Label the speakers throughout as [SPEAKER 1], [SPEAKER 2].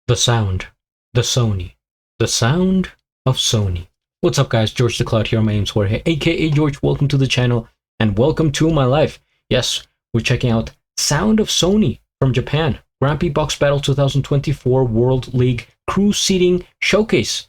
[SPEAKER 1] The sound, the Sony, the sound of Sony. What's up, guys? GeorgeTheCloud here. My name's Jorge, aka George. Welcome to the channel and welcome to my life. Yes, we're checking out Sound of Sony from Japan. Grand BEATBOX Battle 2024 World League Crew Seating Showcase.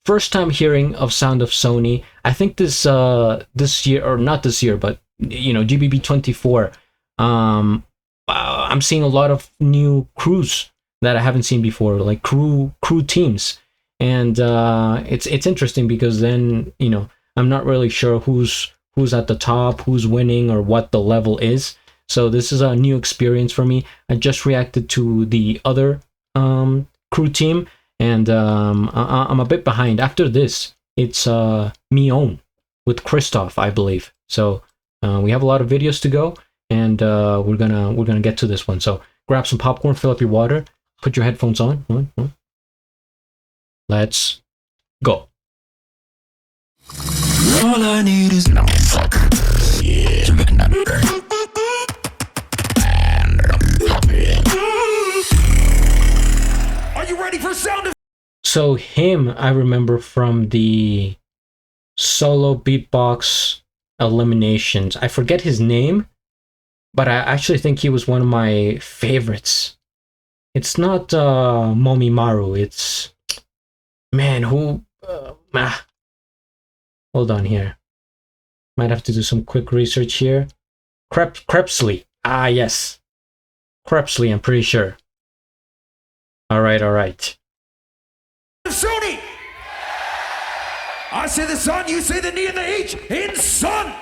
[SPEAKER 1] First time hearing of Sound of Sony. I think this year, or not this year, but you know, GBB 24. I'm seeing a lot of new crews that I haven't seen before, like crew teams, and it's interesting because then, you know, I'm not really sure who's at the top, who's winning, or what the level is. So this is a new experience for me. I just reacted to the other crew team, and I'm a bit behind. After this, it's me own with Christoph, I believe. So we have a lot of videos to go, and we're gonna get to this one. So grab some popcorn, fill up your water, put your headphones on. Let's go. All I need is no fuck. Yeah. Are you ready for sound? So him, I remember from the solo beatbox eliminations. I forget his name, but I actually think he was one of my favorites. It's not Momimaru. It's, man, who? Hold on here. Might have to do some quick research here. Crepsley. Ah, yes. Crepsley, I'm pretty sure. All right.
[SPEAKER 2] Sony! I say the sun, you say the knee and the H in sun!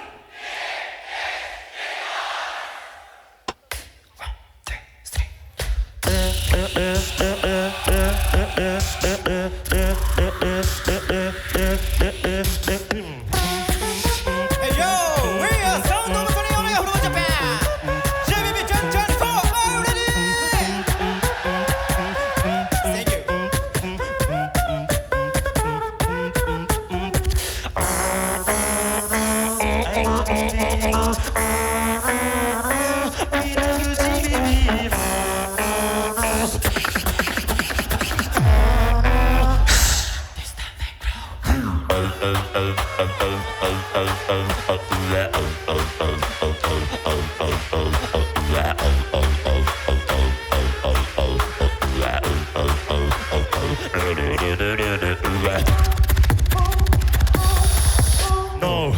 [SPEAKER 3] No.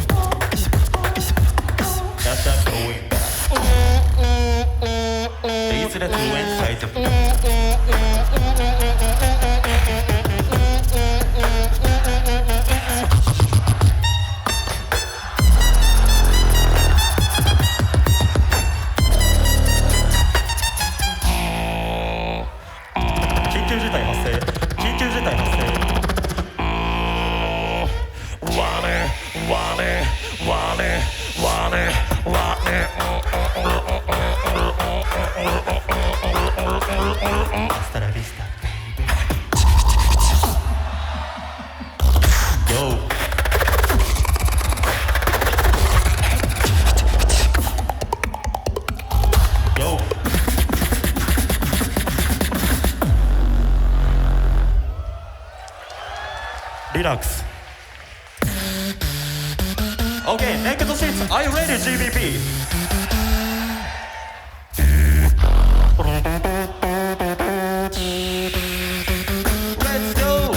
[SPEAKER 3] That's not going back. The internet went side of Hasta la vista, baby. Go. Go. Relax. Okay, naked seats. Are you ready, GBP? Let's go!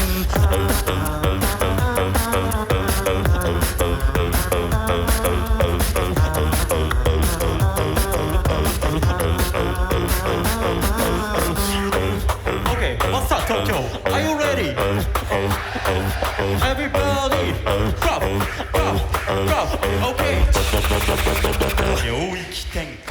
[SPEAKER 3] Okay, what's up, Tokyo? Are you ready? Everybody, drop! Okay. 領域展開。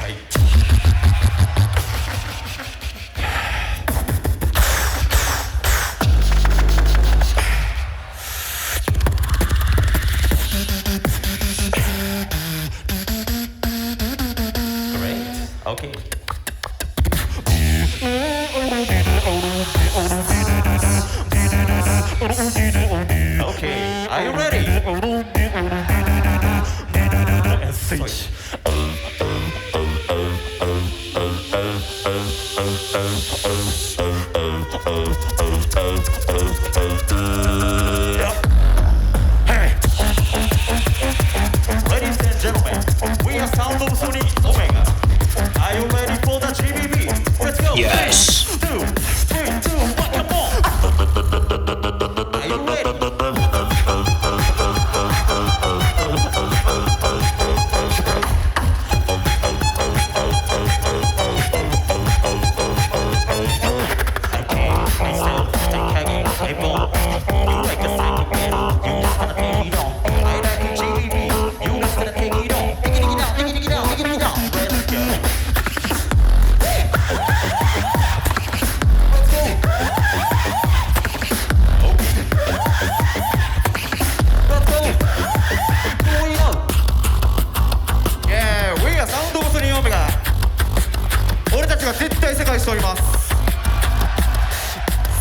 [SPEAKER 3] Okay. Okay, are you ready? Switch.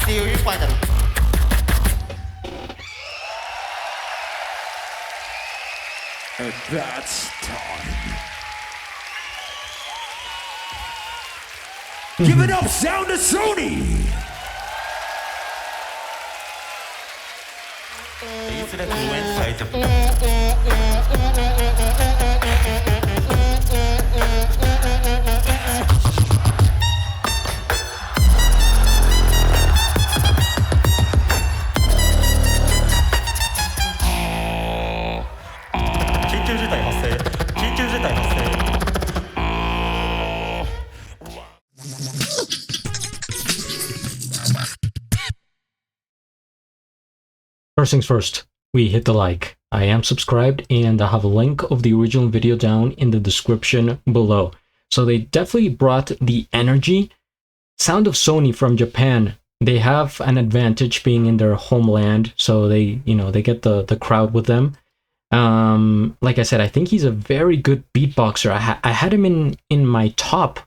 [SPEAKER 4] theory final.
[SPEAKER 2] And that's time. Give it up, sound to Sony!
[SPEAKER 3] インフレフルエンサイト 緊急事態発生緊急事態発生
[SPEAKER 1] First things first, we hit the like. I am subscribed and I have a link of the original video down in the description below. So they definitely brought the energy. Sound of Sony from Japan, they have an advantage being in their homeland, so they, they get the crowd with them. Like I said, I think he's a very good beatboxer. I had him in my top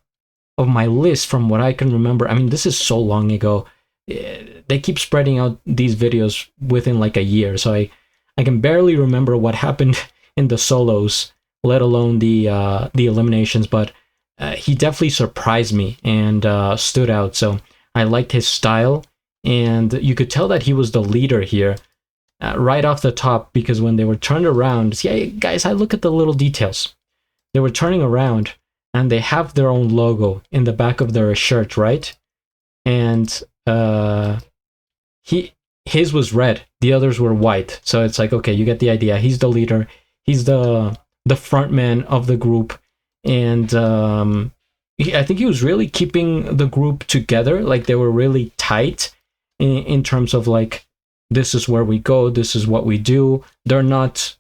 [SPEAKER 1] of my list from what I can remember. I mean, this is so long ago. They keep spreading out these videos within like a year, so I can barely remember what happened in the solos, let alone the eliminations, but he definitely surprised me and stood out. So I liked his style, and you could tell that he was the leader here right off the top, because when they were turned around, see, guys, I look at the little details. They were turning around and they have their own logo in the back of their shirt, right? And his was red, the others were white, so it's like, okay, you get the idea. He's the leader, he's the front man of the group, and I think he was really keeping the group together. Like, they were really tight in terms of like, this is where we go, this is what we do. They're not,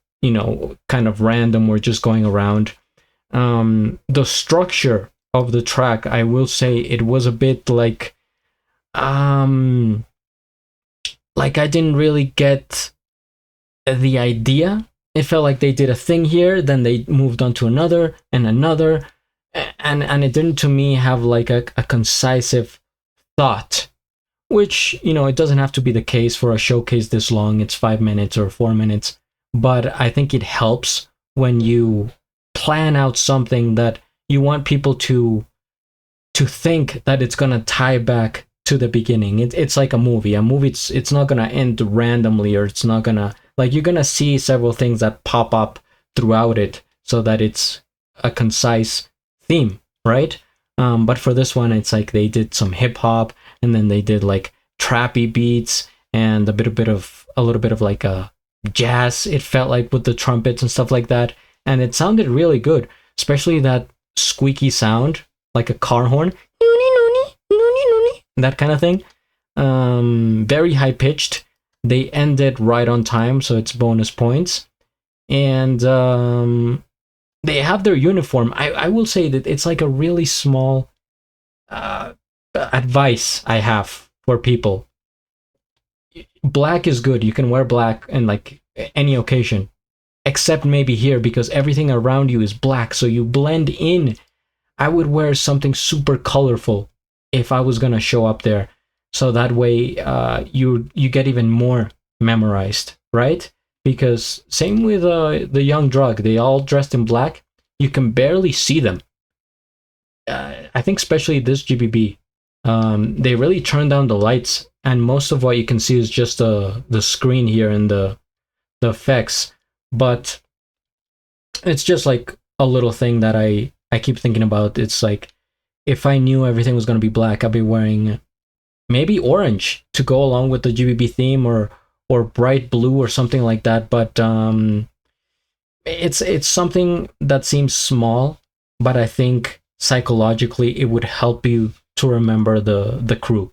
[SPEAKER 1] kind of random, we're just going around. The structure of the track, I will say, it was a bit like I didn't really get the idea. It felt like they did a thing here, then they moved on to another and another, and it didn't, to me, have like a concisive thought, which, it doesn't have to be the case for a showcase this long. It's 5 minutes or 4 minutes, but I think it helps when you plan out something that you want people to think that it's gonna tie back to the beginning. It's like a movie. It's not gonna end randomly, or it's not gonna, like, you're gonna see several things that pop up throughout it so that it's a concise theme, right? But for this one, it's like they did some hip hop, and then they did like trappy beats and a little bit of like a jazz, it felt like, with the trumpets and stuff like that, and it sounded really good, especially that squeaky sound, like a car horn, that kind of thing. Very high pitched. They ended right on time, so it's bonus points. And they have their uniform. I will say that it's like a really small advice I have for people. Black is good. You can wear black in like any occasion, except maybe here, because everything around you is black, so you blend in. I would wear something super colorful if I was gonna show up there, so that way you get even more memorized, right? Because same with the young drug, they all dressed in black. You can barely see them. I think especially this GBB, they really turned down the lights, and most of what you can see is just the screen here and the effects. But it's just like a little thing that I keep thinking about. It's like, if I knew everything was going to be black, I'd be wearing maybe orange to go along with the GBB theme, or bright blue or something like that. But it's something that seems small, but I think psychologically it would help you to remember the crew.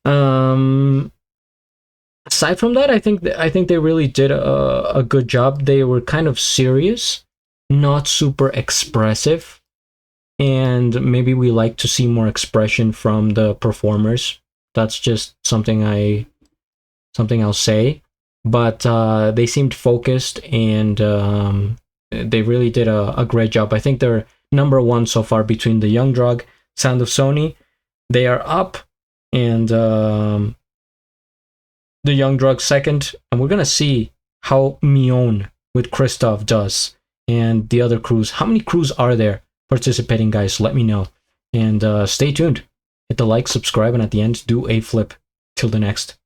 [SPEAKER 1] Aside from that, I think they really did a good job. They were kind of serious, not super expressive. And maybe we like to see more expression from the performers. That's just something I'll say. But they seemed focused, and they really did a great job. I think they're number one so far between the Young Drug, Sound of Sony. They are up and the Young Drug second, and we're gonna see how Mion with Christoph does, and the other crews. How many crews are there participating, guys? Let me know, and stay tuned. Hit the like, subscribe, and at the end, do a flip. Till the next.